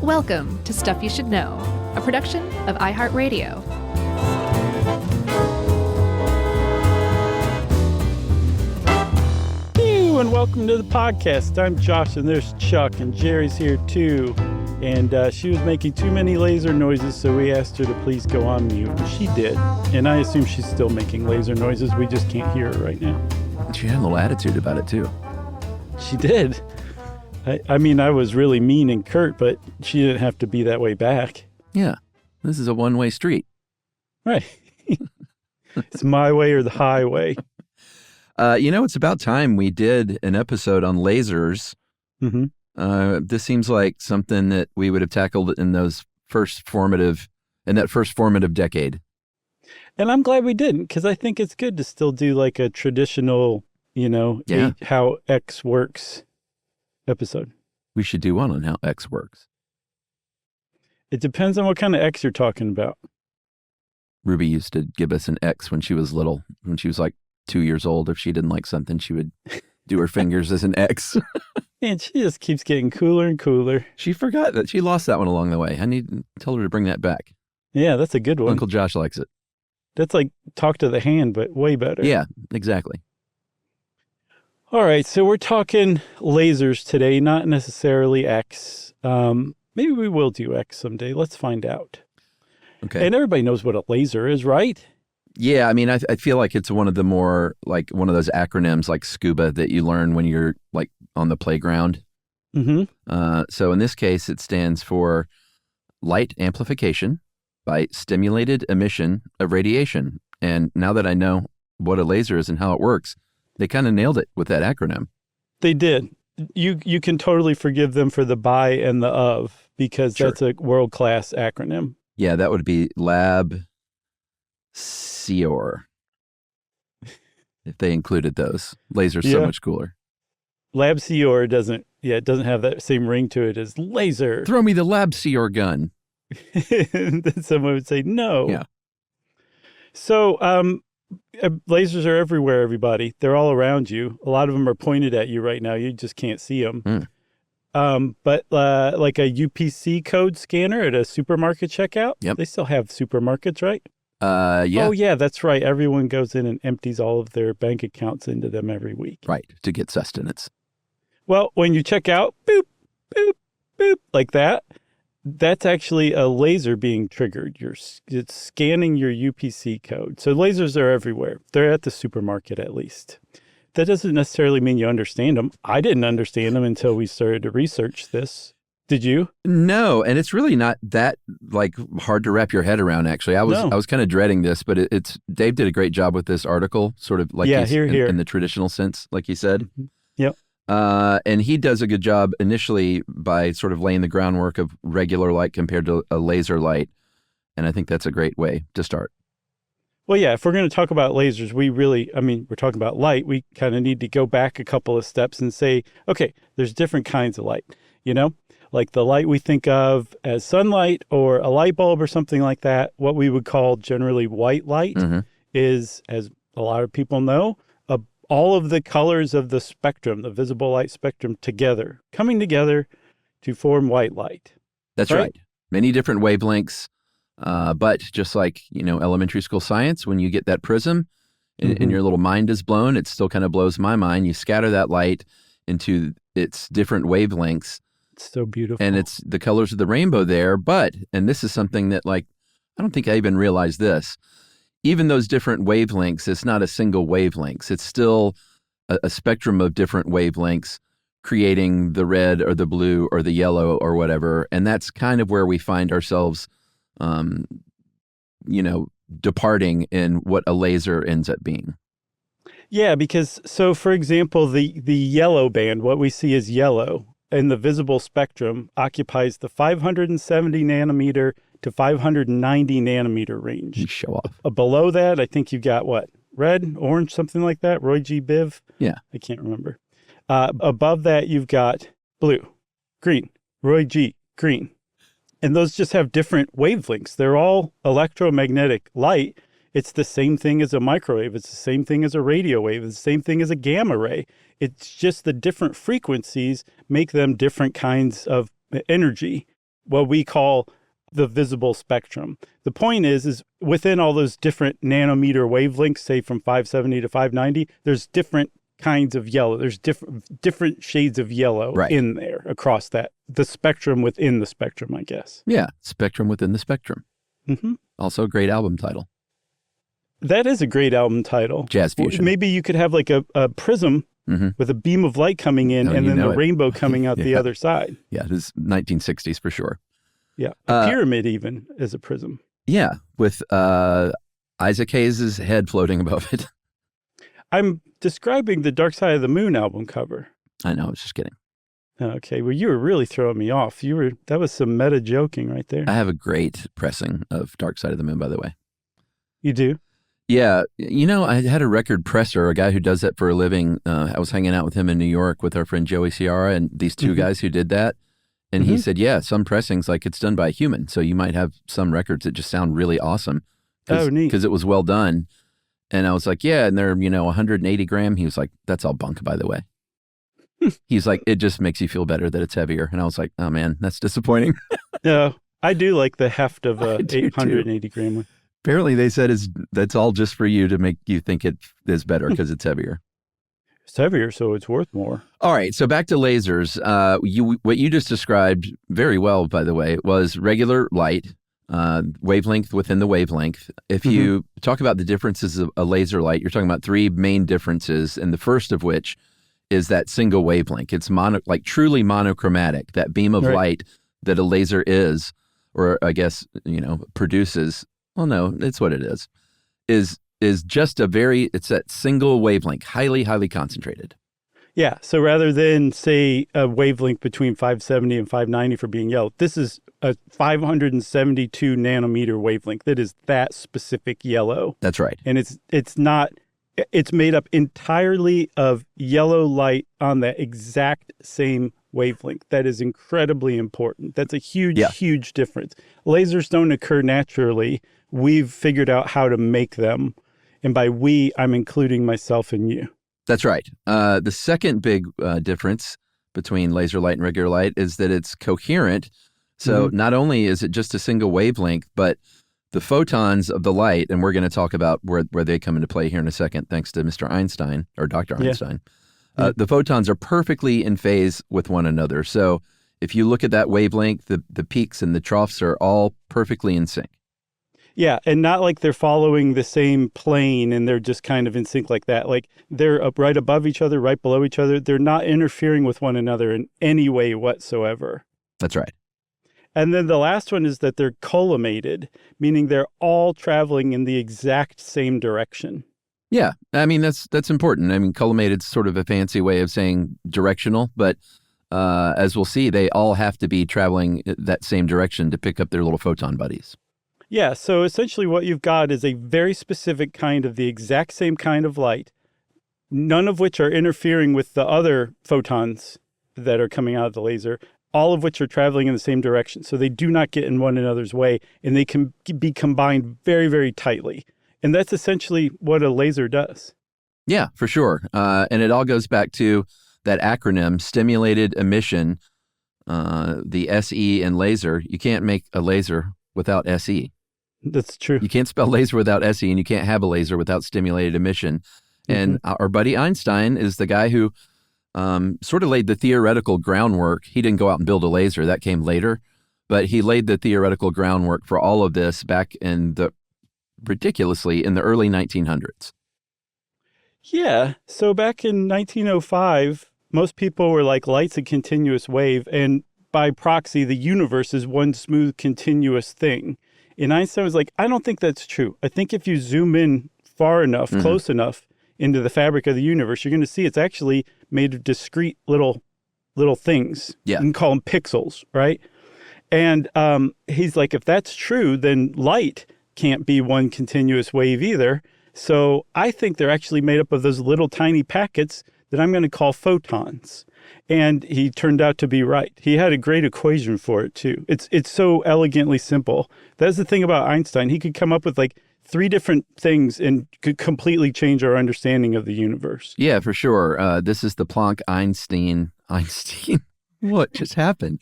Welcome to Stuff You Should Know, a production of iHeartRadio. Hello and welcome to the podcast. I'm Josh and there's Chuck and Jerry's here too. And she was making too many laser noises, so we asked her to please go on mute. And she did. And I assume she's still making laser noises. We just can't hear her right now. She had a little attitude about it too. She did. I mean, I was really mean and curt, but she didn't have to be that way back. Yeah. This is a one-way street. Right. It's my way or the highway. It's about time we did an episode on lasers. Mm-hmm. This seems like something that we would have tackled in that first formative decade. And I'm glad we didn't, because I think it's good to still do like a traditional, how X works episode. We should do one on how X works. It depends on what kind of X you're talking about. Ruby used to give us an X when she was little. When she was like 2 years old, if she didn't like something, she would do her fingers as an X. And she just keeps getting cooler and cooler. She forgot that. She lost that one along the way. I need to tell her to bring that back. Yeah, that's a good one. Uncle Josh likes it. That's like talk to the hand, but way better. Yeah, exactly. All right, so we're talking lasers today, not necessarily X. Maybe we will do X someday. Let's find out. Okay. And everybody knows what a laser is, right? Yeah, I mean, I feel like it's one of the more, like, one of those acronyms like SCUBA that you learn when you're, like, on the playground. Mm-hmm. So in this case, it stands for light amplification by stimulated emission of radiation. And now that I know what a laser is and how it works, they kind of nailed it with that acronym. They did. You can totally forgive them for the by and the of, because Sure. That's a world-class acronym. Yeah, that would be Lab Seor. If they included those. Laser's so much cooler. Lab Seor doesn't have that same ring to it as laser. Throw me the Lab Seor gun. And then someone would say no. Yeah. So, lasers are everywhere, everybody. They're all around you. A lot of them are pointed at you right now. You just can't see them. But like a UPC code scanner at a supermarket checkout, They still have supermarkets, right? Yeah. Oh, yeah, that's right. Everyone goes in and empties all of their bank accounts into them every week. Right, to get sustenance. Well, when you check out, boop, boop, boop, like that, that's actually a laser being triggered. It's scanning your UPC code. So lasers are everywhere. They're at the supermarket, at least. That doesn't necessarily mean you understand them. I didn't understand them until we started to research this. Did you? No, and it's really not that like hard to wrap your head around. Actually, I was kind of dreading this, but it's Dave did a great job with this article, sort of like here. In the traditional sense, like he said. Mm-hmm. Yep. And he does a good job initially by sort of laying the groundwork of regular light compared to a laser light, and I think that's a great way to start. Well, yeah, if we're going to talk about lasers, we're talking about light. We kind of need to go back a couple of steps and say, okay, there's different kinds of light, like the light we think of as sunlight or a light bulb or something like that. What we would call generally white light is, as a lot of people know, all of the colors of the spectrum, the visible light spectrum coming together to form white light. That's right. Many different wavelengths. But just like, elementary school science, when you get that prism and your little mind is blown, it still kind of blows my mind. You scatter that light into its different wavelengths. It's so beautiful. And it's the colors of the rainbow there. But, and this is something that I don't think I even realized this. Even those different wavelengths, it's not a single wavelength. It's still a spectrum of different wavelengths creating the red or the blue or the yellow or whatever. And that's kind of where we find ourselves departing in what a laser ends up being. Yeah, because, so for example, the yellow band, what we see as yellow in the visible spectrum occupies the 570 nanometer to 590 nanometer range. You show off. Below that, I think you've got what? Red, orange, something like that? Roy G. Biv? Yeah. I can't remember. Above that, you've got blue, green, Roy G., green. And those just have different wavelengths. They're all electromagnetic light. It's the same thing as a microwave. It's the same thing as a radio wave. It's the same thing as a gamma ray. It's just the different frequencies make them different kinds of energy. what we call the visible spectrum. The point is within all those different nanometer wavelengths, say from 570 to 590, there's different kinds of yellow. There's different shades of yellow in there across the spectrum within the spectrum, I guess. Yeah, spectrum within the spectrum. Mm-hmm. Also a great album title. That is a great album title. Jazz fusion. Maybe you could have like a prism with a beam of light coming in and then the rainbow coming out the other side. Yeah, it is 1960s for sure. Yeah, a pyramid even is a prism. Yeah, with Isaac Hayes' head floating above it. I'm describing the Dark Side of the Moon album cover. I know, I was just kidding. Okay, well, you were really throwing me off. That was some meta joking right there. I have a great pressing of Dark Side of the Moon, by the way. You do? Yeah. I had a record presser, a guy who does that for a living. I was hanging out with him in New York with our friend Joey Ciara and these two guys who did that. And he said, yeah, some pressings, like it's done by a human. So you might have some records that just sound really awesome. Oh, neat. Because it was well done. And I was like, yeah, and they're, 180 gram. He was like, that's all bunk, by the way. He's like, it just makes you feel better that it's heavier. And I was like, oh, man, that's disappointing. No, I do like the heft of a 880 gram one. Apparently they said that's all just for you to make you think it is better because it's heavier. It's heavier, so it's worth more. All right, so back to lasers. What you just described very well, by the way, was regular light, wavelength within the wavelength. If you talk about the differences of a laser light, you're talking about three main differences, and the first of which is that single wavelength. It's truly monochromatic. That beam of light that a laser is, or I guess produces. Well, no, it's what it is just it's that single wavelength, highly, highly concentrated. Yeah. So rather than, say, a wavelength between 570 and 590 for being yellow, this is a 572 nanometer wavelength. That is that specific yellow. That's right. And it's made up entirely of yellow light on the exact same wavelength. That is incredibly important. That's a huge, huge difference. Lasers don't occur naturally. We've figured out how to make them. And by we, I'm including myself and you. That's right. The second big difference between laser light and regular light is that it's coherent. So not only is it just a single wavelength, but the photons of the light, and we're going to talk about where they come into play here in a second, thanks to Mr. Einstein, or Dr. Einstein. The photons are perfectly in phase with one another. So if you look at that wavelength, the peaks and the troughs are all perfectly in sync. Yeah, and not like they're following the same plane and they're just kind of in sync like that. Like they're up right above each other, right below each other. They're not interfering with one another in any way whatsoever. That's right. And then the last one is that they're collimated, meaning they're all traveling in the exact same direction. Yeah, I mean, that's important. I mean, collimated is sort of a fancy way of saying directional, but as we'll see, they all have to be traveling that same direction to pick up their little photon buddies. Yeah, so essentially what you've got is a very specific kind of the exact same kind of light, none of which are interfering with the other photons that are coming out of the laser, all of which are traveling in the same direction. So they do not get in one another's way, and they can be combined very, very tightly. And that's essentially what a laser does. Yeah, for sure. And it all goes back to that acronym, stimulated emission, the SE in laser. You can't make a laser without SE. That's true. You can't spell laser without SE, and you can't have a laser without stimulated emission. And our buddy Einstein is the guy who sort of laid the theoretical groundwork. He didn't go out and build a laser. That came later. But he laid the theoretical groundwork for all of this back in the early 1900s. Yeah. So back in 1905, most people were like, light's a continuous wave. And by proxy, the universe is one smooth, continuous thing. And Einstein was like, I don't think that's true. I think if you zoom in far enough, close enough into the fabric of the universe, you're going to see it's actually made of discrete little things. Yeah. You can call them pixels, right? And he's like, if that's true, then light can't be one continuous wave either. So I think they're actually made up of those little tiny packets that I'm going to call photons. And he turned out to be right. He had a great equation for it, too. It's so elegantly simple. That's the thing about Einstein. He could come up with like 3 different things and could completely change our understanding of the universe. Yeah, for sure. This is the Planck-Einstein. What just happened?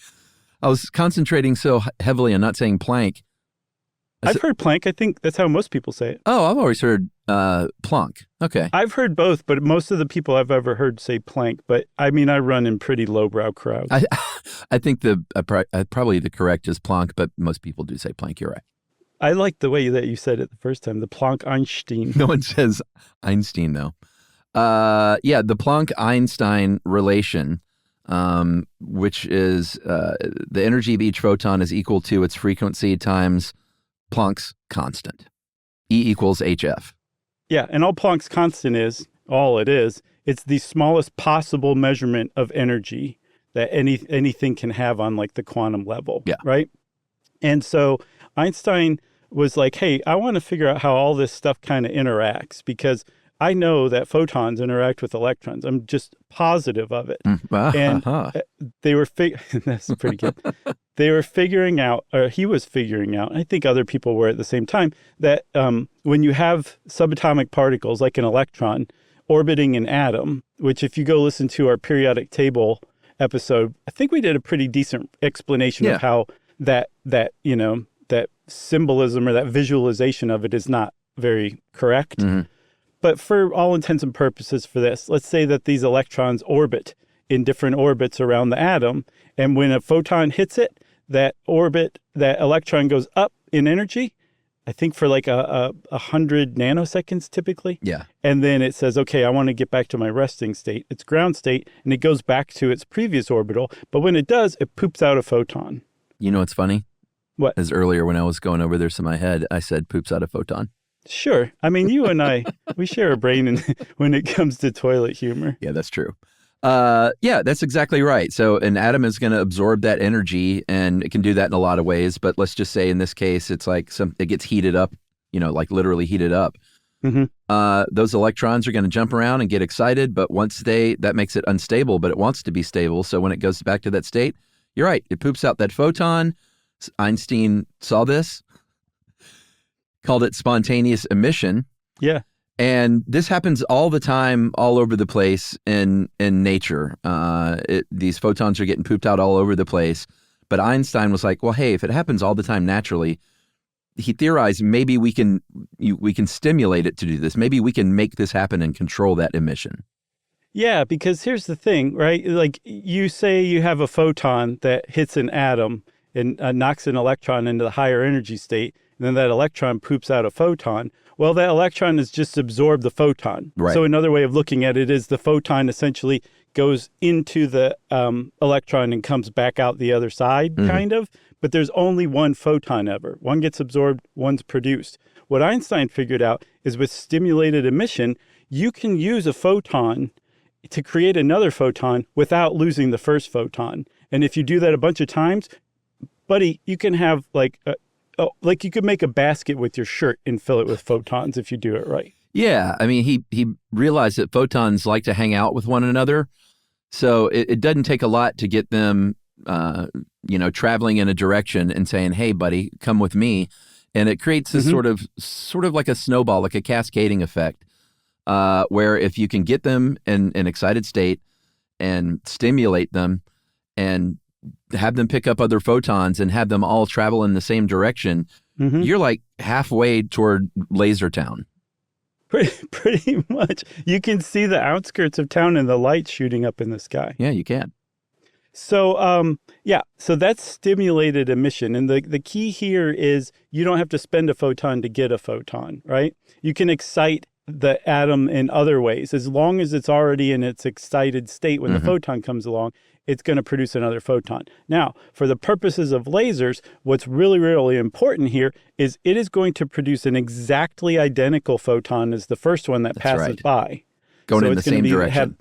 I was concentrating so heavily on not saying Planck. I've heard Planck. I think that's how most people say it. Oh, I've always heard Planck. Okay. I've heard both, but most of the people I've ever heard say Planck. But I mean, I run in pretty lowbrow crowds. I think probably the correct is Planck, but most people do say Planck. You're right. I like the way that you said it the first time, the Planck-Einstein. No one says Einstein, though. Yeah, the Planck-Einstein relation, which is the energy of each photon is equal to its frequency times Planck's constant. E equals hf. Yeah, and all Planck's constant is, it's the smallest possible measurement of energy that anything can have on like the quantum level, right? And so Einstein was like, hey, I want to figure out how all this stuff kind of interacts because I know that photons interact with electrons. I'm just positive of it. And they were that's pretty good. They were figuring out, or he was figuring out, I think other people were at the same time, that when you have subatomic particles like an electron orbiting an atom, which if you go listen to our periodic table episode, I think we did a pretty decent explanation of how that symbolism or that visualization of it is not very correct. Mm-hmm. But for all intents and purposes for this, let's say that these electrons orbit in different orbits around the atom. And when a photon hits it, that electron goes up in energy, I think for like 100 nanoseconds typically. Yeah. And then it says, okay, I want to get back to my resting state. It's ground state, and it goes back to its previous orbital. But when it does, it poops out a photon. You know what's funny? What? As earlier when I was going over this in my head, I said poops out a photon. Sure. I mean, you and I, we share a brain when it comes to toilet humor. Yeah, that's true. Yeah, that's exactly right. So an atom is going to absorb that energy, and it can do that in a lot of ways. But let's just say in this case, it's like it gets heated up, like literally heated up. Mm-hmm. Those electrons are going to jump around and get excited. But once that makes it unstable, but it wants to be stable. So when it goes back to that state, you're right. It poops out that photon. Einstein saw this, called it spontaneous emission. Yeah. And this happens all the time, all over the place in nature. These photons are getting pooped out all over the place. But Einstein was like, well, hey, if it happens all the time naturally, he theorized maybe we can stimulate it to do this. Maybe we can make this happen and control that emission. Yeah, because here's the thing, right? Like you say you have a photon that hits an atom and knocks an electron into the higher energy state, and then that electron poops out a photon. Well, that electron has just absorbed the photon. Right. So another way of looking at it is the photon essentially goes into the electron and comes back out the other side, kind of. But there's only one photon ever. One gets absorbed, one's produced. What Einstein figured out is with stimulated emission, you can use a photon to create another photon without losing the first photon. And if you do that a bunch of times, buddy, you can have like you could make a basket with your shirt and fill it with photons if you do it right. Yeah, I mean, he realized that photons like to hang out with one another, so it doesn't take a lot to get them, traveling in a direction and saying, "Hey, buddy, come with me," and it creates this sort of like a snowball, like a cascading effect, where if you can get them in an excited state and stimulate them and have them pick up other photons and have them all travel in the same direction, you're like halfway toward Laser Town. Pretty much. You can see the outskirts of town and the lights shooting up in the sky. Yeah, you can. So, so that's stimulated emission. And the key here is you don't have to spend a photon to get a photon, right? You can excite the atom in other ways. As long as it's already in its excited state when the photon comes along, it's going to produce another photon. Now, for the purposes of lasers, what's really, really important here is it is going to produce an exactly identical photon as the first one that passes by. Going in the same direction.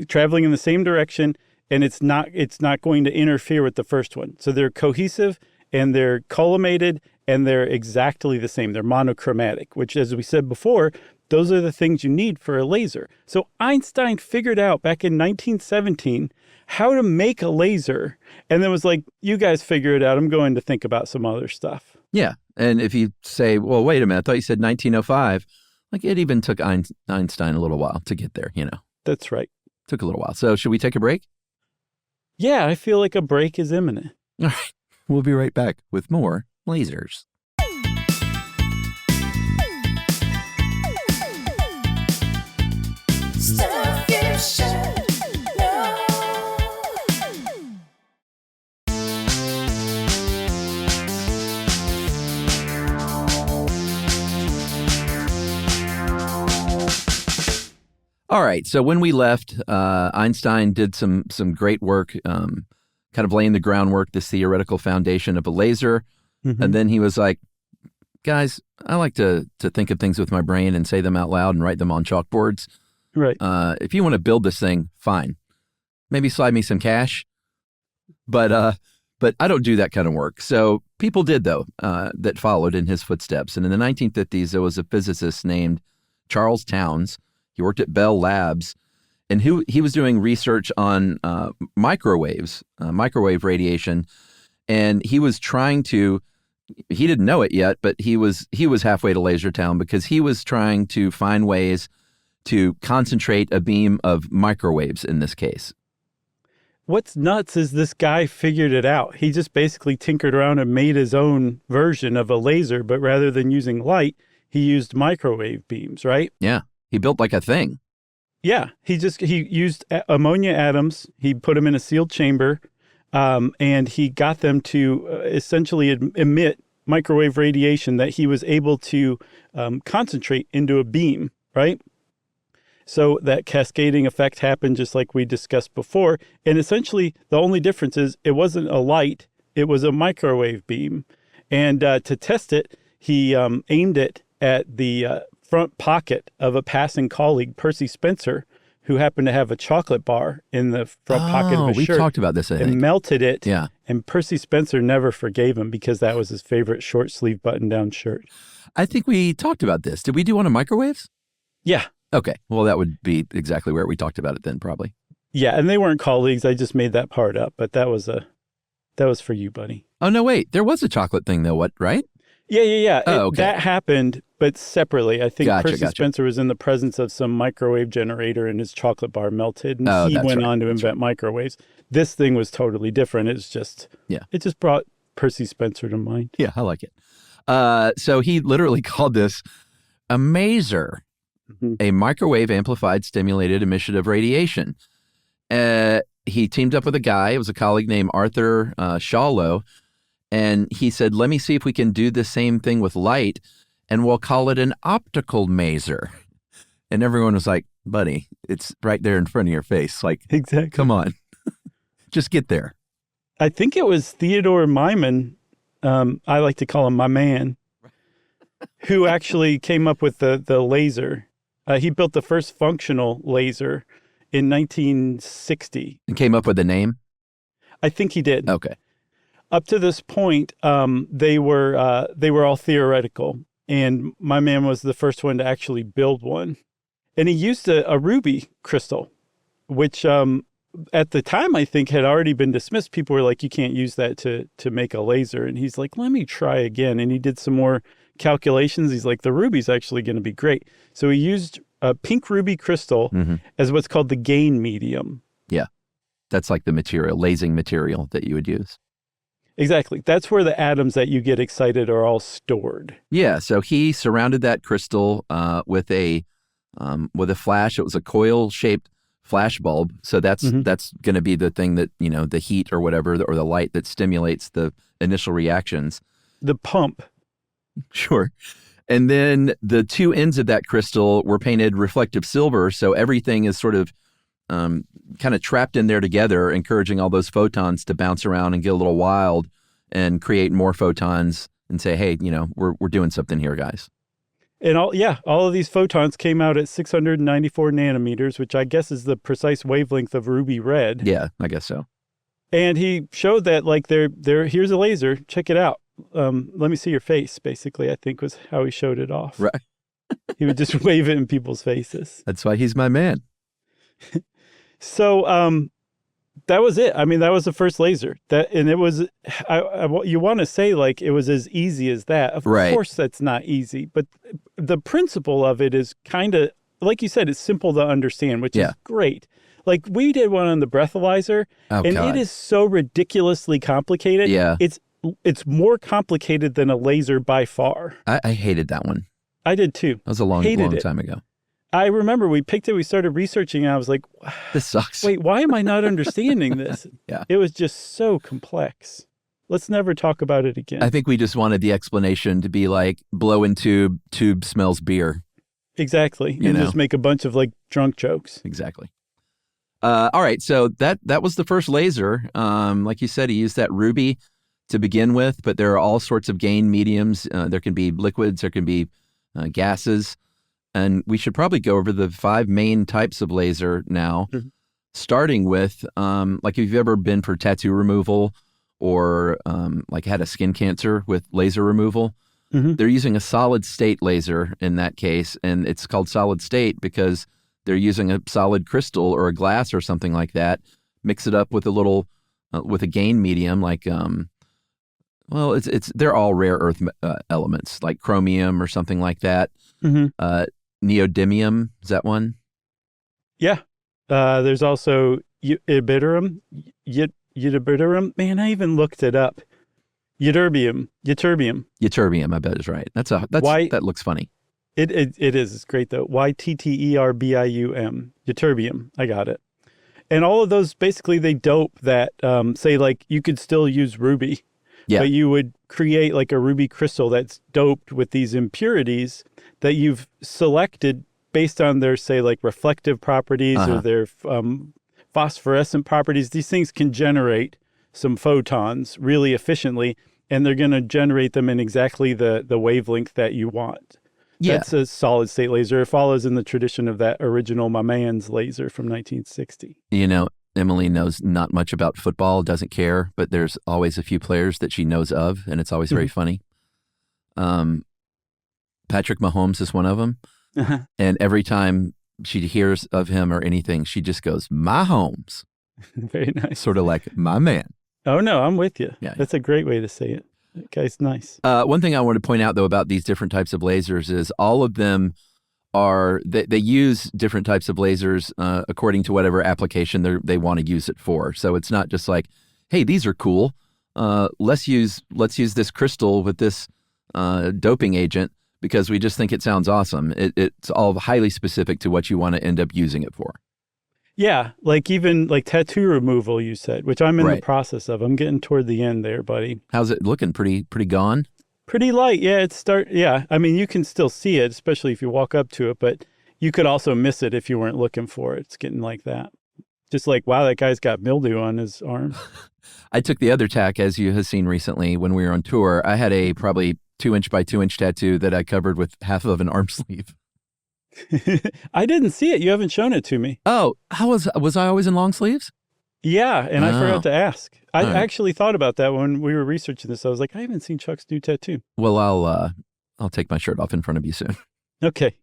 Traveling in the same direction, and it's not going to interfere with the first one. So they're cohesive, and they're collimated, and they're exactly the same. They're monochromatic, which, as we said before, those are the things you need for a laser. So Einstein figured out back in 1917 how to make a laser, and then was like, you guys figure it out. I'm going to think about some other stuff. Yeah. And if you say, well, wait a minute, I thought you said 1905. Like, it even took Einstein a little while to get there, That's right. Took a little while. So should we take a break? Yeah, I feel like a break is imminent. All right. We'll be right back with more lasers. Stuff you should know. All right. So when we left, Einstein did some great work, kind of laying the groundwork, this theoretical foundation of a laser. Mm-hmm. And then he was like, guys, I like to think of things with my brain and say them out loud and write them on chalkboards. Right. If you want to build this thing, fine. Maybe slide me some cash. But I don't do that kind of work. So people did, though, that followed in his footsteps. And in the 1950s, there was a physicist named Charles Towns. He worked at Bell Labs, and he was doing research on microwaves, microwave radiation, and he was trying to. He didn't know it yet, but he was halfway to Laser Town because he was trying to find ways to concentrate a beam of microwaves in this case. What's nuts is this guy figured it out. He just basically tinkered around and made his own version of a laser, but rather than using light, he used microwave beams, right? Yeah. He built like a thing. Yeah, he used ammonia atoms. He put them in a sealed chamber, and he got them to essentially emit microwave radiation that he was able to concentrate into a beam, right? So that cascading effect happened just like we discussed before. And essentially, the only difference is it wasn't a light, it was a microwave beam. And to test it, he aimed it at the front pocket of a passing colleague, Percy Spencer, who happened to have a chocolate bar in the front pocket of his shirt. We talked about this, I think. And melted it. Yeah. And Percy Spencer never forgave him because that was his favorite short sleeve button down shirt. I think we talked about this. Did we do one on microwaves? Yeah. Okay. Well, that would be exactly where we talked about it then, probably. Yeah, and they weren't colleagues. I just made that part up, but that was for you, buddy. Oh, no, wait. There was a chocolate thing, though, right? Yeah. Oh, okay. That happened, but separately. I think Gotcha. Percy Spencer was in the presence of some microwave generator and his chocolate bar melted, and he went on to invent microwaves. This thing was totally different. It's just, it just brought Percy Spencer to mind. Yeah, I like it. So he literally called this a maser, a microwave amplified stimulated emission of radiation. He teamed up with a guy. It was a colleague named Arthur Shawlow. And he said, let me see if we can do the same thing with light, and we'll call it an optical maser. And everyone was like, buddy, it's right there in front of your face. Like, exactly. Come on. Just get there. I think it was Theodore Myman, I like to call him my man, who actually came up with the laser. He built the first functional laser in 1960. And came up with a name? I think he did. Okay. Up to this point, they were all theoretical, and my man was the first one to actually build one. And he used a ruby crystal, which at the time I think had already been dismissed. People were like, "You can't use that to make a laser." And he's like, "Let me try again." And he did some more calculations. He's like, "The ruby's actually going to be great." So he used a pink ruby crystal as what's called the gain medium. Yeah, that's like the material, lasing material that you would use. Exactly. That's where the atoms that you get excited are all stored. Yeah. So he surrounded that crystal with a flash. It was a coil-shaped flash bulb. So that's going to be the thing that, the heat or whatever, or the light that stimulates the initial reactions. The pump. Sure. And then the two ends of that crystal were painted reflective silver. So everything is sort of kind of trapped in there together, encouraging all those photons to bounce around and get a little wild and create more photons and say, hey, we're doing something here, guys. And all of these photons came out at 694 nanometers, which I guess is the precise wavelength of ruby red. Yeah, I guess so. And he showed that, like, here's a laser, check it out. Let me see your face, basically, I think was how he showed it off. Right. He would just wave it in people's faces. That's why he's my man. So that was it. I mean, that was the first laser. And it was, you want to say like it was as easy as that. Of course, that's not easy. But the principle of it is kind of, like you said, it's simple to understand, which is great. Like we did one on the breathalyzer, and God. it is so ridiculously complicated. Yeah. It's more complicated than a laser by far. I hated that one. I did too. That was a long time ago. I remember we picked it, we started researching, and I was like, This sucks. wait, why am I not understanding this? Yeah. It was just so complex. Let's never talk about it again. I think we just wanted the explanation to be like blow in tube smells beer. Exactly. You And know. just make a bunch of like drunk jokes. Exactly. All right. So that was the first laser. Like you said, he used that ruby to begin with, but there are all sorts of gain mediums. There can be liquids, there can be gases. And we should probably go over the 5 main types of laser now, starting with like if you've ever been for tattoo removal or like had a skin cancer with laser removal, they're using a solid state laser in that case. And it's called solid state because they're using a solid crystal or a glass or something like that, mix it up with a little, with a gain medium like, well, they're all rare earth elements like chromium or something like that. Neodymium, is that one? Yeah. There's also ytterbium. Ytterbium. Man, I even looked it up. Ytterbium. Ytterbium, I bet is right. That looks funny. It is. It's great though. Ytterbium. Ytterbium. I got it. And all of those, basically, they dope that, say, like, you could still use ruby. Yeah. But you would create like a ruby crystal that's doped with these impurities that you've selected based on their, say, like reflective properties or their phosphorescent properties. These things can generate some photons really efficiently, and they're going to generate them in exactly the wavelength that you want. Yeah. That's a solid state laser. It follows in the tradition of that original Maman's laser from 1960. You know, Emily knows not much about football, doesn't care, but there's always a few players that she knows of, and it's always very funny. Patrick Mahomes is one of them. And every time she hears of him or anything, she just goes, Mahomes. Very nice. Sort of like, my man. Oh, no, I'm with you. Yeah. That's a great way to say it. That guy's nice. One thing I want to point out, though, about these different types of lasers is all of them they use different types of lasers according to whatever application they want to use it for. So it's not just like, hey, these are cool. Let's use this crystal with this doping agent because we just think it sounds awesome. It's all highly specific to what you want to end up using it for. Yeah, like even like tattoo removal, you said, which I'm in the process of. I'm getting toward the end there, buddy. How's it looking? Pretty gone? Pretty light. Yeah, yeah. I mean, you can still see it, especially if you walk up to it, but you could also miss it if you weren't looking for it. It's getting like that. Just like, wow, that guy's got mildew on his arm. I took the other tack, as you have seen recently when we were on tour. I had a probably 2-inch by 2-inch tattoo that I covered with half of an arm sleeve. I didn't see it. You haven't shown it to me. Oh, how was I always in long sleeves? Yeah, and I forgot to ask. I All right. actually thought about that when we were researching this. I was like, I haven't seen Chuck's new tattoo. Well, I'll take my shirt off in front of you soon. Okay.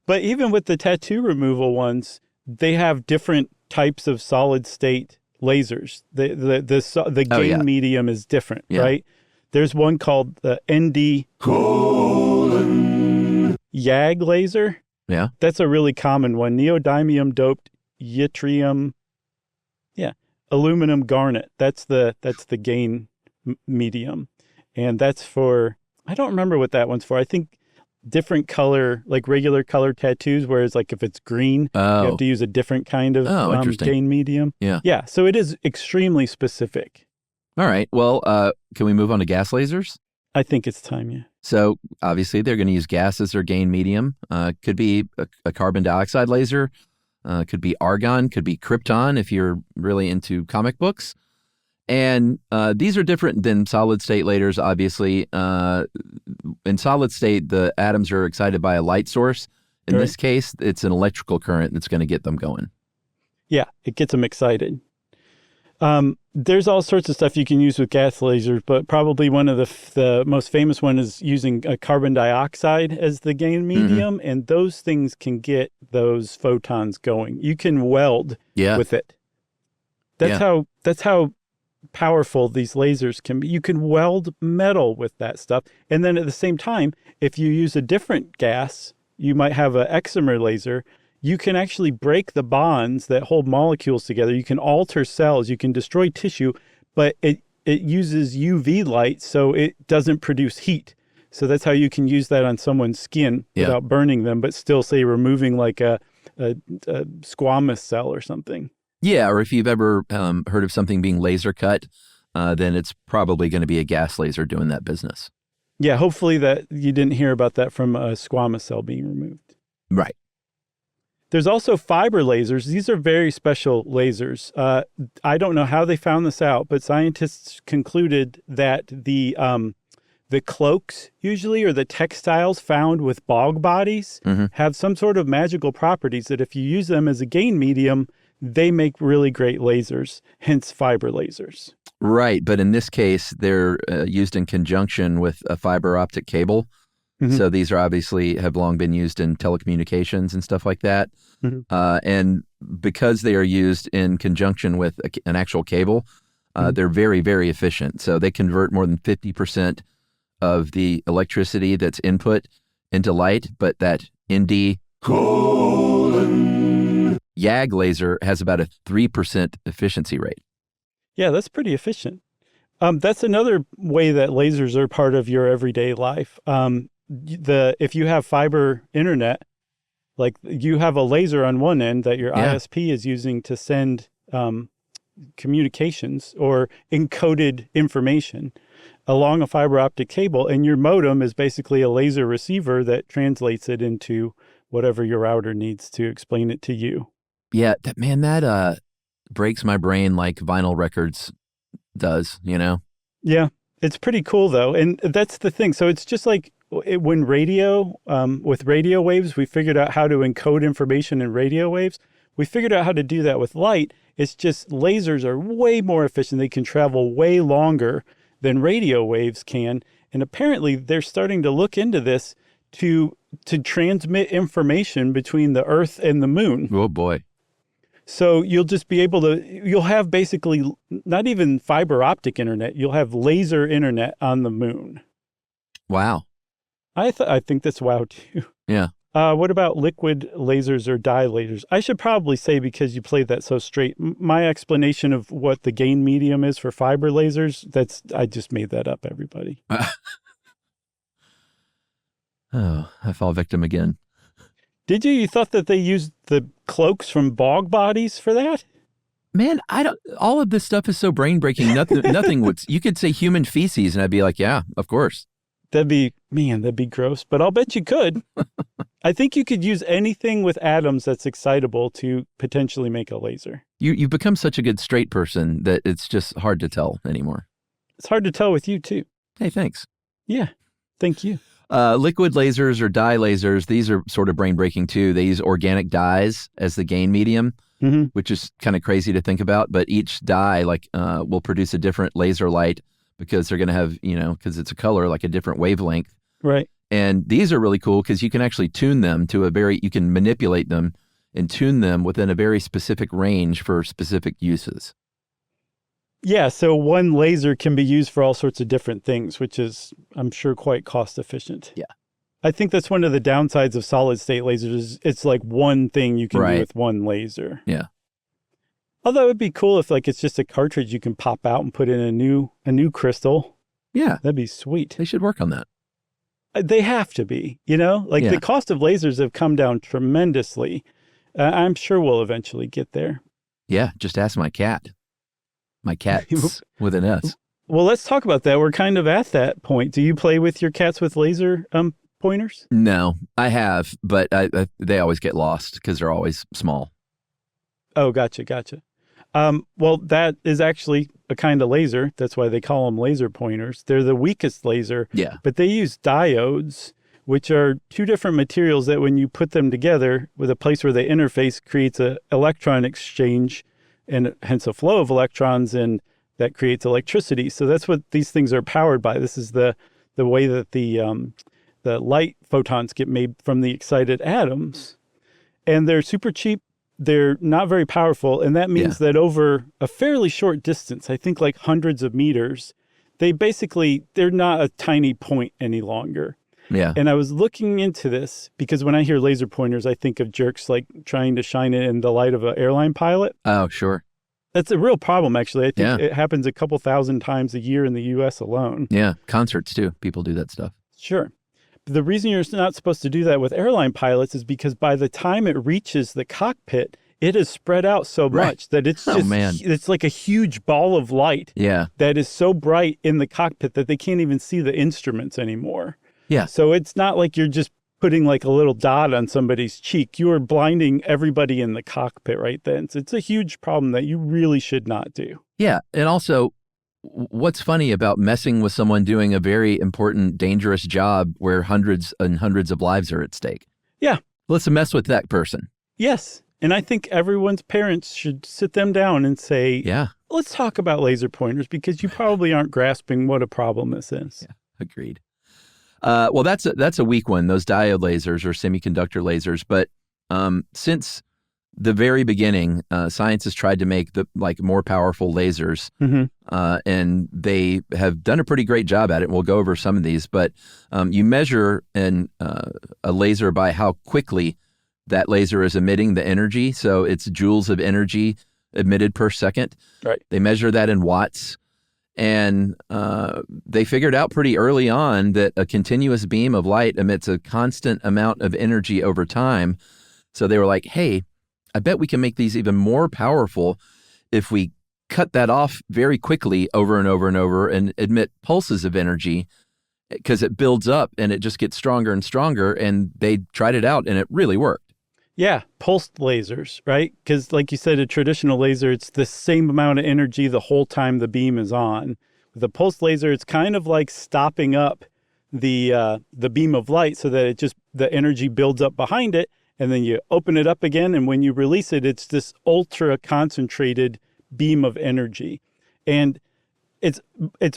But even with the tattoo removal ones, they have different types of solid state lasers. The gain medium is different, right? There's one called the ND YAG laser. Yeah. That's a really common one. Neodymium doped yttrium. Yeah. Aluminum garnet. That's the gain medium. And that's for, I don't remember what that one's for. I think different color, like regular color tattoos, whereas like if it's green, you have to use a different kind of gain medium. Yeah. Yeah. So it is extremely specific. All right. Well, can we move on to gas lasers? I think it's time, yeah. So obviously they're going to use gas as their gain medium. Could be a carbon dioxide laser. Could be argon. Could be krypton if you're really into comic books. And these are different than solid state lasers, obviously. In solid state, the atoms are excited by a light source. In this case, it's an electrical current that's going to get them going. Yeah, it gets them excited. There's all sorts of stuff you can use with gas lasers, but probably one of the most famous one is using a carbon dioxide as the gain medium, and those things can get those photons going. You can weld with it. That's how powerful these lasers can be. You can weld metal with that stuff. And then at the same time, if you use a different gas, you might have an excimer laser, you can actually break the bonds that hold molecules together. You can alter cells, you can destroy tissue, but it uses UV light, so it doesn't produce heat. So that's how you can use that on someone's skin without burning them, but still, say, removing like a squamous cell or something. Yeah, or if you've ever heard of something being laser cut, then it's probably going to be a gas laser doing that business. Yeah, hopefully that you didn't hear about that from a squamous cell being removed. Right. There's also fiber lasers. These are very special lasers. I don't know how they found this out, but scientists concluded that the cloaks usually, or the textiles found with bog bodies, have some sort of magical properties that if you use them as a gain medium, they make really great lasers, hence fiber lasers. Right, but in this case, they're used in conjunction with a fiber optic cable. So these are obviously have long been used in telecommunications and stuff like that. And because they are used in conjunction with an actual cable, they're very, very efficient. So they convert more than 50% of the electricity that's input into light, but that ND YAG laser has about a 3% efficiency rate. Yeah, that's pretty efficient. That's another way that lasers are part of your everyday life. If you have fiber internet, like you have a laser on one end that your ISP is using to send communications or encoded information along a fiber optic cable, and your modem is basically a laser receiver that translates it into whatever your router needs to explain it to you. Yeah, that breaks my brain like vinyl records does, you know? Yeah, it's pretty cool though. And that's the thing. So it's just like when radio, with radio waves, we figured out how to encode information in radio waves. We figured out how to do that with light. It's just lasers are way more efficient. They can travel way longer than radio waves can. And apparently they're starting to look into this to transmit information between the Earth and the moon. Oh boy. So you'll just be able to, you'll have basically not even fiber optic internet. You'll have laser internet on the moon. Wow. I think that's wow too. Yeah. What about liquid lasers or dye lasers? I should probably say, because you played that so straight, my explanation of what the gain medium is for fiber lasers, I just made that up, everybody. Oh, I fall victim again. Did you? You thought that they used the cloaks from bog bodies for that? Man, all of this stuff is so brain breaking. Nothing would, you could say human feces and I'd be like, yeah, of course. That'd be gross, but I'll bet you could. I think you could use anything with atoms that's excitable to potentially make a laser. You've become such a good straight person that it's just hard to tell anymore. It's hard to tell with you too. Hey, thanks. Yeah, thank you. Liquid lasers or dye lasers, these are sort of brain breaking too. They use organic dyes as the gain medium, which is kind of crazy to think about. But each dye will produce a different laser light because they're going to have, because it's a color, like a different wavelength. Right. And these are really cool because you can actually tune them to you can manipulate them and tune them within a very specific range for specific uses. Yeah, so one laser can be used for all sorts of different things, which is, I'm sure, quite cost efficient. Yeah. I think that's one of the downsides of solid state lasers is it's like one thing you can do with one laser. Yeah. Although it would be cool if it's just a cartridge you can pop out and put in a new crystal. Yeah. That'd be sweet. They should work on that. They have to be, the cost of lasers have come down tremendously. I'm sure we'll eventually get there. Yeah. Just ask my cat. My cats with an S. Well, let's talk about that. We're kind of at that point. Do you play with your cats with laser pointers? No, I have, but they always get lost because they're always small. Oh, gotcha. Well, that is actually a kind of laser. That's why they call them laser pointers. They're the weakest laser. Yeah. But they use diodes, which are two different materials that when you put them together with a place where they interface creates an electron exchange and hence a flow of electrons, and that creates electricity. So that's what these things are powered by. This is the way that the light photons get made from the excited atoms. And they're super cheap. They're not very powerful. And that means that over a fairly short distance, I think like hundreds of meters, they're not a tiny point any longer. Yeah. And I was looking into this because when I hear laser pointers, I think of jerks like trying to shine it in the light of an airline pilot. Oh, sure. That's a real problem, actually. I think Yeah. it happens a couple thousand times a year in the U.S. alone. Yeah. Concerts, too. People do that stuff. Sure. But the reason you're not supposed to do that with airline pilots is because by the time it reaches the cockpit, it is spread out so much that it's just, it's like a huge ball of light Yeah. that is so bright in the cockpit that they can't even see the instruments anymore. Yeah. So it's not like you're just putting like a little dot on somebody's cheek. You are blinding everybody in the cockpit right then. So it's a huge problem that you really should not do. Yeah. And also, what's funny about messing with someone doing a very important, dangerous job where hundreds and hundreds of lives are at stake? Yeah. Let's mess with that person. Yes. And I think everyone's parents should sit them down and say, Yeah. let's talk about laser pointers because you probably aren't grasping what a problem this is. Yeah. Agreed. Well, that's a weak one, those diode lasers or semiconductor lasers. But since the very beginning, science has tried to make the more powerful lasers, and they have done a pretty great job at it. We'll go over some of these, but you measure a laser by how quickly that laser is emitting the energy. So it's joules of energy emitted per second. Right. They measure that in watts. And they figured out pretty early on that a continuous beam of light emits a constant amount of energy over time. So they were like, hey, I bet we can make these even more powerful if we cut that off very quickly over and over and over and emit pulses of energy, because it builds up and it just gets stronger and stronger. And they tried it out and it really worked. Yeah, pulsed lasers, right? Because like you said, a traditional laser, it's the same amount of energy the whole time the beam is on. With a pulsed laser, it's kind of like stopping up the beam of light so that the energy builds up behind it, and then you open it up again, and when you release it, it's this ultra concentrated beam of energy. And it's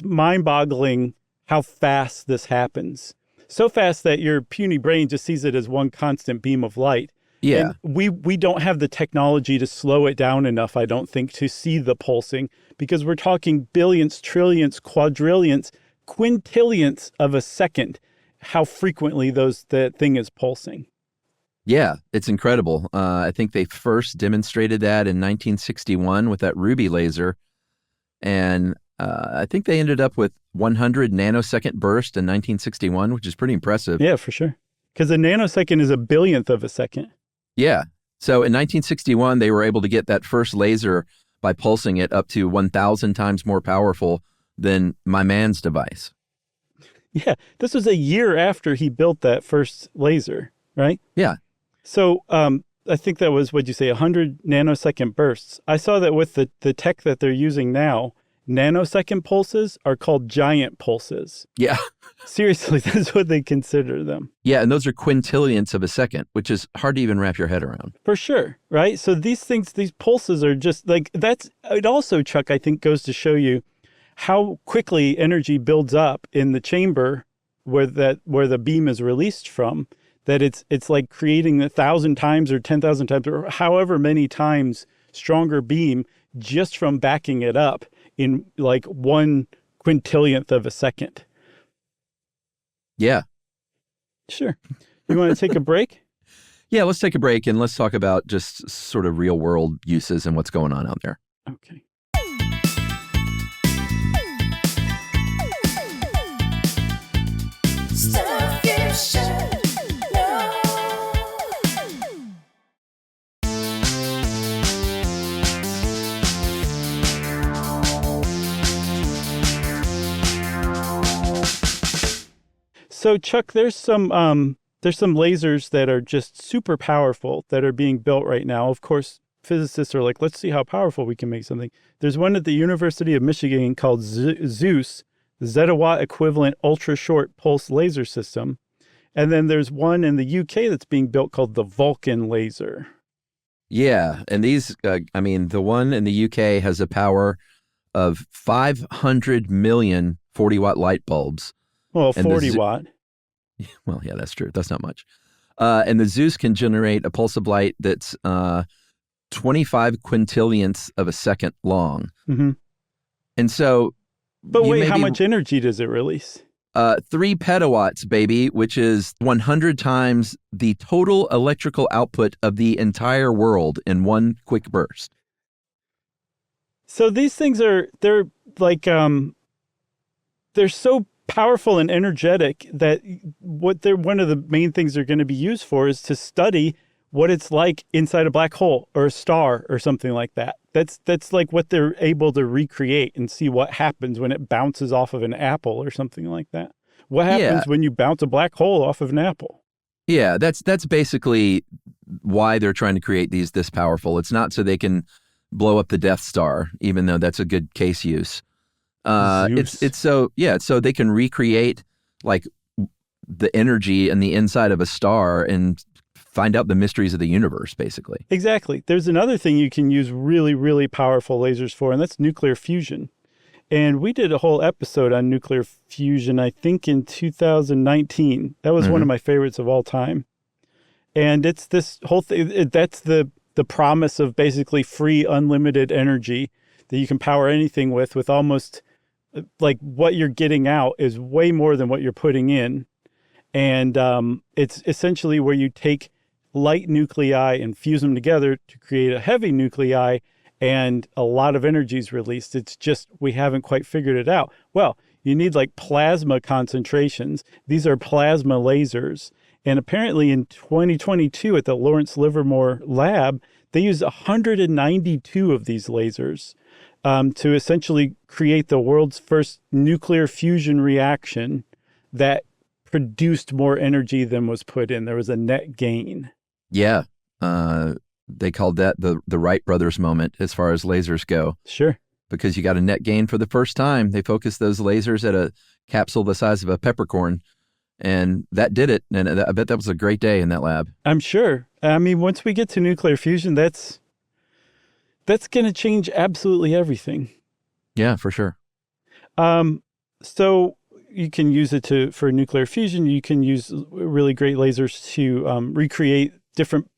mind-boggling how fast this happens. So fast that your puny brain just sees it as one constant beam of light. Yeah. And we don't have the technology to slow it down enough, I don't think, to see the pulsing, because we're talking billions, trillions, quadrillions, quintillions of a second, how frequently that thing is pulsing. Yeah, it's incredible. I think they first demonstrated that in 1961 with that ruby laser. And I think they ended up with 100 nanosecond burst in 1961, which is pretty impressive. Yeah, for sure. Because a nanosecond is a billionth of a second. Yeah. So in 1961, they were able to get that first laser by pulsing it up to 1,000 times more powerful than my man's device. Yeah. This was a year after he built that first laser, right? Yeah. So I think that was, what'd you say, 100 nanosecond bursts. I saw that with the tech that they're using now, nanosecond pulses are called giant pulses. Yeah. Seriously, that's what they consider them. Yeah, and those are quintillionths of a second, which is hard to even wrap your head around. For sure, right? So these pulses are just like, it also, Chuck, I think goes to show you how quickly energy builds up in the chamber where the beam is released from, that it's like creating 1,000 times or 10,000 times or however many times stronger beam just from backing it up in like 1 quintillionth of a second. Yeah. Sure. You want to take a break? Yeah, let's take a break and let's talk about just sort of real world uses and what's going on out there. Okay. Stuff you should know. So Chuck, there's some lasers that are just super powerful that are being built right now. Of course, physicists are like, let's see how powerful we can make something. There's one at the University of Michigan called ZEUS, the Zettawatt Equivalent Ultra Short Pulse Laser System. And then there's one in the UK that's being built called the Vulcan laser. Yeah, and these, the one in the UK has a power of 500 million 40-watt light bulbs. Well, And 40 watt. Well, yeah, that's true. That's not much. And the ZEUS can generate a pulse of light that's 25 quintillionths of a second long. Mm-hmm. And so... But you wait, may how be- much energy does it release? 3 petawatts, baby, which is 100 times the total electrical output of the entire world in one quick burst. So these things they're like, they're so powerful and energetic that one of the main things they're going to be used for is to study what it's like inside a black hole or a star or something like that. That's like what they're able to recreate and see what happens when it bounces off of an apple or something like that. What happens when you bounce a black hole off of an apple? Yeah, that's basically why they're trying to create these this powerful. It's not so they can blow up the Death Star, even though that's a good case use. It's so they can recreate like the energy and the inside of a star and find out the mysteries of the universe, basically. Exactly. There's another thing you can use really, really powerful lasers for, and that's nuclear fusion. And we did a whole episode on nuclear fusion, I think in 2019. That was one of my favorites of all time. And it's this whole thing, that's the promise of basically free, unlimited energy that you can power anything with almost like what you're getting out is way more than what you're putting in. And it's essentially where you take light nuclei and fuse them together to create a heavy nuclei, and a lot of energy is released. It's just we haven't quite figured it out. Well, you need like plasma concentrations. These are plasma lasers. And apparently in 2022 at the Lawrence Livermore lab, they used 192 of these lasers to essentially create the world's first nuclear fusion reaction that produced more energy than was put in. There was a net gain. Yeah. They called that the Wright brothers moment as far as lasers go. Sure. Because you got a net gain for the first time. They focused those lasers at a capsule the size of a peppercorn, and that did it. And I bet that was a great day in that lab. I'm sure. I mean, once we get to nuclear fusion, that's going to change absolutely everything. Yeah, for sure. So you can use it for nuclear fusion. You can use really great lasers to recreate different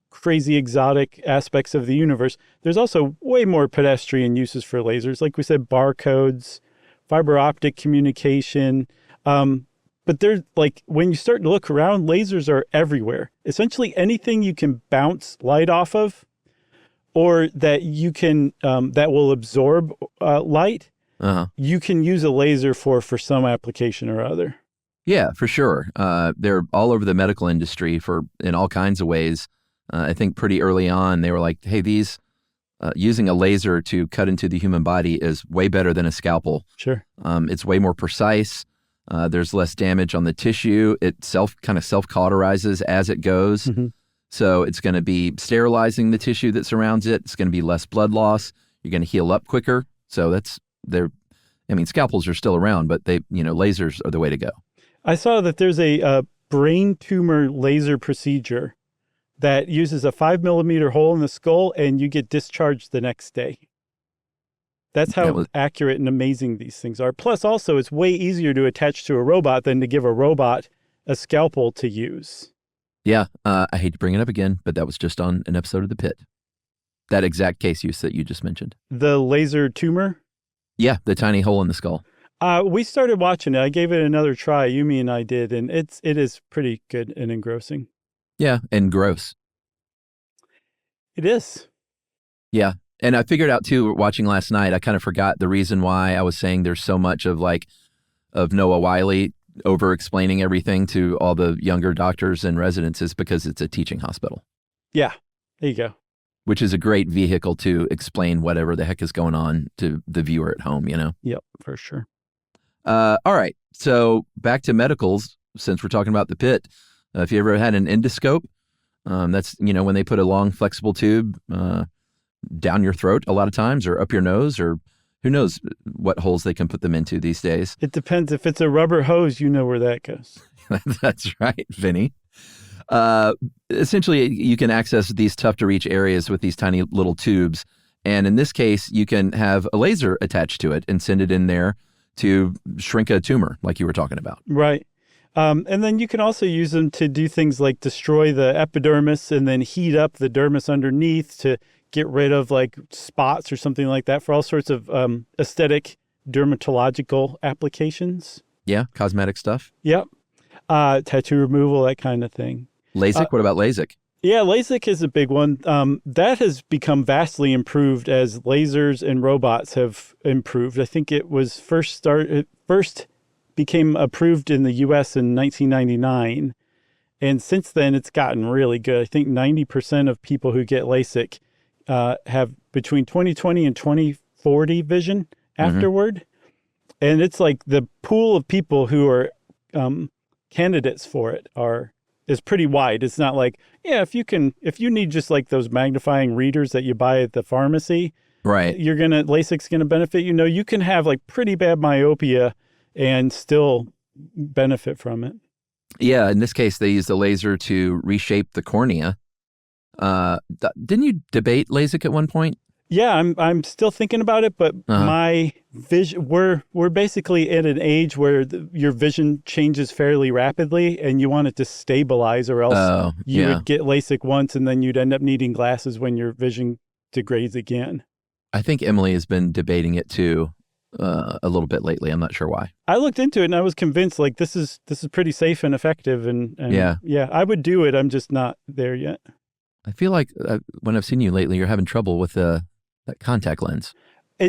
crazy exotic aspects of the universe. There's also way more pedestrian uses for lasers. Like we said, barcodes, fiber optic communication. But they're like, when you start to look around, lasers are everywhere. Essentially anything you can bounce light off of, or that you can, that will absorb light, you can use a laser for some application or other. Yeah, for sure. They're all over the medical industry in all kinds of ways. I think pretty early on, they were like, hey, these using a laser to cut into the human body is way better than a scalpel. Sure. It's way more precise. There's less damage on the tissue. It kind of self-cauterizes as it goes. Mm-hmm. So it's going to be sterilizing the tissue that surrounds it. It's going to be less blood loss. You're going to heal up quicker. So scalpels are still around, but lasers are the way to go. I saw that there's a brain tumor laser procedure that uses a 5 millimeter hole in the skull, and you get discharged the next day. That's how accurate and amazing these things are. Plus, also, it's way easier to attach to a robot than to give a robot a scalpel to use. Yeah, I hate to bring it up again, but that was just on an episode of The Pit. That exact case use that you just mentioned. The laser tumor? Yeah, the tiny hole in the skull. We started watching it. I gave it another try. Yumi and I did, and it is pretty good and engrossing. Yeah, and gross. It is. Yeah, and I figured out too, watching last night, I kind of forgot the reason why I was saying there's so much of Noah Wyle over-explaining everything to all the younger doctors and residents is because it's a teaching hospital. Yeah, there you go. Which is a great vehicle to explain whatever the heck is going on to the viewer at home, Yep, for sure. All right, so back to medicals, since we're talking about the pit. If you ever had an endoscope, that's, when they put a long flexible tube down your throat a lot of times, or up your nose, or who knows what holes they can put them into these days. It depends. If it's a rubber hose, you know where that goes. That's right, Vinny. Essentially, you can access these tough-to-reach areas with these tiny little tubes. And in this case, you can have a laser attached to it and send it in there to shrink a tumor, like you were talking about. Right. And then you can also use them to do things like destroy the epidermis and then heat up the dermis underneath to get rid of like spots or something like that for all sorts of aesthetic dermatological applications. Yeah, cosmetic stuff. Yep. Tattoo removal, that kind of thing. LASIK. What about LASIK? Yeah, LASIK is a big one. That has become vastly improved as lasers and robots have improved. I think it first became approved in the U.S. in 1999. And since then, it's gotten really good. I think 90% of people who get LASIK have between 2020 and 2040 vision afterward. And it's like the pool of people who are candidates for it is pretty wide. It's not like, if you need just like those magnifying readers that you buy at the pharmacy, Right. LASIK's gonna benefit you. No, you can have like pretty bad myopia and still benefit from it. Yeah, in this case, they use the laser to reshape the cornea. Didn't you debate LASIK at one point? Yeah, I'm still thinking about it, but my vision, we're basically at an age where your vision changes fairly rapidly, and you want it to stabilize, or else you would get LASIK once, and then you'd end up needing glasses when your vision degrades again. I think Emily has been debating it too a little bit lately. I'm not sure why. I looked into it and I was convinced like this is pretty safe and effective, and yeah, I would do it. I'm just not there yet. I feel like when I've seen you lately, you're having trouble with that contact lens.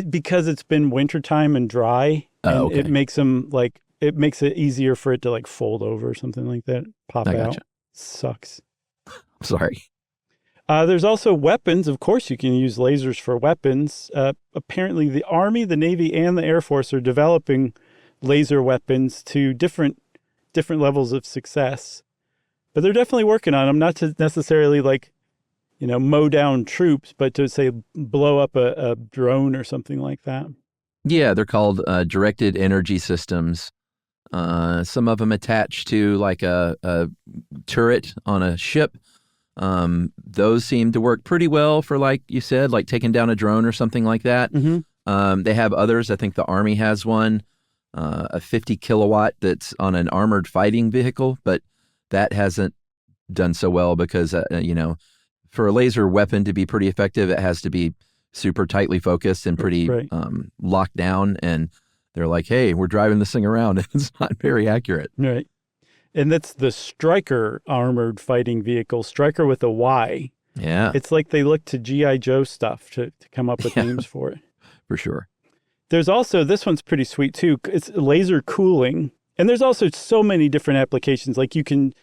Because it's been wintertime and dry, and it makes them it makes it easier for it to like fold over or something like that, pop out. Sucks. Sorry. There's also weapons. Of course, you can use lasers for weapons. Apparently, the Army, the Navy, and the Air Force are developing laser weapons to different levels of success. But they're definitely working on them, not to necessarily mow down troops, but to say blow up a drone or something like that. Yeah, they're called directed energy systems. Some of them attached to like a turret on a ship. Those seem to work pretty well for, like you said, like taking down a drone or something like that. They have others. I think the Army has one, a 50 kilowatt that's on an armored fighting vehicle, but that hasn't done so well because, for a laser weapon to be pretty effective, it has to be super tightly focused and pretty locked down. And they're like, hey, we're driving this thing around. And it's not very accurate. Right. And that's the Stryker armored fighting vehicle, Stryker with a Y. Yeah. It's like they look to G.I. Joe stuff to come up with names for it. For sure. There's also, this one's pretty sweet too. It's laser cooling. And there's also so many different applications. Like you can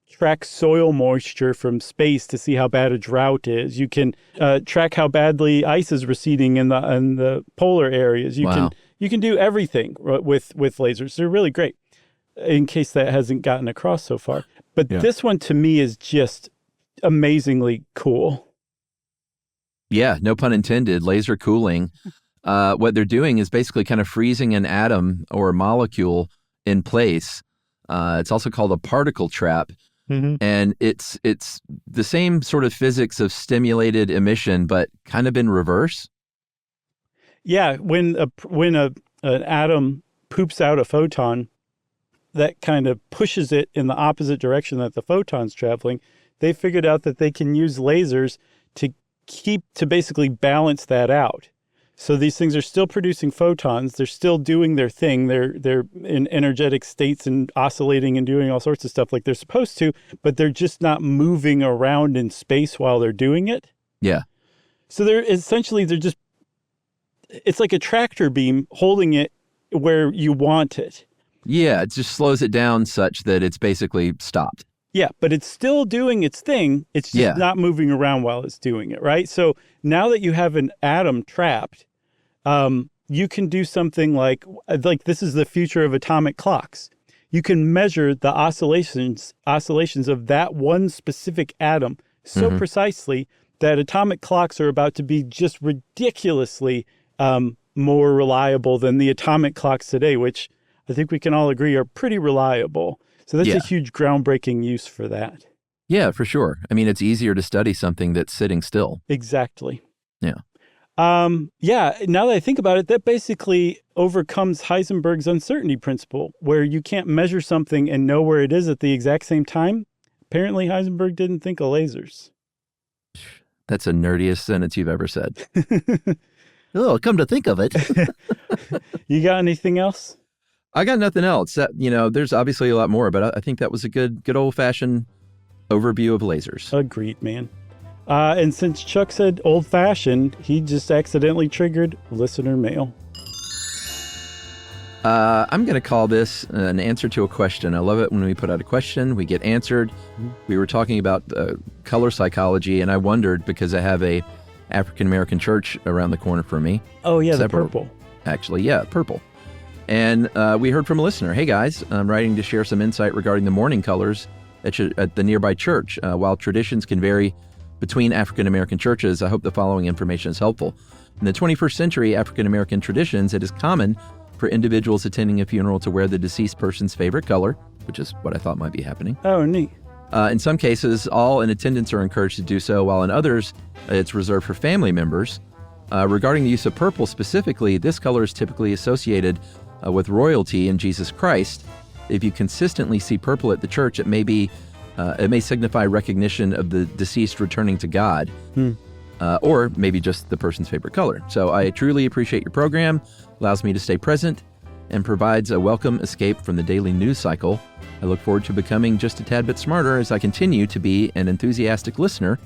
track soil moisture from space to see how bad a drought is. You can track how badly ice is receding in the polar areas. You can do everything with lasers. They're really great, in case that hasn't gotten across so far. But this one to me is just amazingly cool. Yeah, no pun intended. Laser cooling. What they're doing is basically kind of freezing an atom or a molecule in place. It's also called a particle trap. And it's the same sort of physics of stimulated emission, but kind of in reverse. Yeah, when an atom poops out a photon, that kind of pushes it in the opposite direction that the photon's traveling. They figured out that they can use lasers to basically balance that out. So these things are still producing photons. They're still doing their thing. They're in energetic states and oscillating and doing all sorts of stuff like they're supposed to, but they're just not moving around in space while they're doing it. Yeah. So it's like a tractor beam holding it where you want it. Yeah, it just slows it down such that it's basically stopped. Yeah, but it's still doing its thing. It's just not moving around while it's doing it, right? So now that you have an atom trapped, you can do something like this is the future of atomic clocks. You can measure the oscillations of that one specific atom so precisely that atomic clocks are about to be just ridiculously more reliable than the atomic clocks today, which I think we can all agree are pretty reliable. So that's a huge groundbreaking use for that. Yeah, for sure. I mean, it's easier to study something that's sitting still. Exactly. Yeah. Now that I think about it, that basically overcomes Heisenberg's uncertainty principle, where you can't measure something and know where it is at the exact same time. Apparently, Heisenberg didn't think of lasers. That's the nerdiest sentence you've ever said. Oh, come to think of it. You got anything else? I got nothing else. That, there's obviously a lot more, but I think that was a good old-fashioned overview of lasers. Agreed, man. And since Chuck said old-fashioned, he just accidentally triggered listener mail. I'm going to call this an answer to a question. I love it when we put out a question, we get answered. We were talking about color psychology, and I wondered, because I have a African-American church around the corner from me. Oh, yeah, the purple. Actually, yeah, purple. And we heard from a listener. Hey, guys, I'm writing to share some insight regarding the mourning colors at the nearby church. While traditions can vary between African-American churches, I hope the following information is helpful. In the 21st century African-American traditions, it is common for individuals attending a funeral to wear the deceased person's favorite color, which is what I thought might be happening. Oh, neat. In some cases, all in attendance are encouraged to do so, while in others, it's reserved for family members. Regarding the use of purple specifically, this color is typically associated with royalty in Jesus Christ. If you consistently see purple at the church, it may signify recognition of the deceased returning to God, or maybe just the person's favorite color. So I truly appreciate your program. Allows me to stay present and provides a welcome escape from the daily news cycle. I look forward to becoming just a tad bit smarter as I continue to be an enthusiastic listener.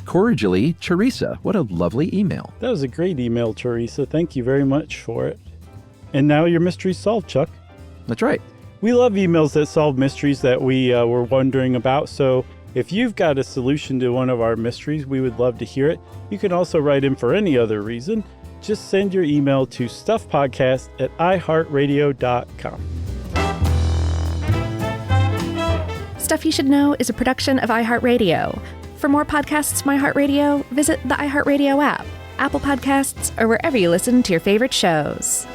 Cordially, Teresa. What a lovely email. That was a great email, Teresa. Thank you very much for it. And now your mystery's solved, Chuck. That's right. We love emails that solve mysteries that we were wondering about. So if you've got a solution to one of our mysteries, we would love to hear it. You can also write in for any other reason. Just send your email to stuffpodcast@iheartradio.com. Stuff You Should Know is a production of iHeartRadio. For more podcasts from iHeartRadio, visit the iHeartRadio app, Apple Podcasts, or wherever you listen to your favorite shows.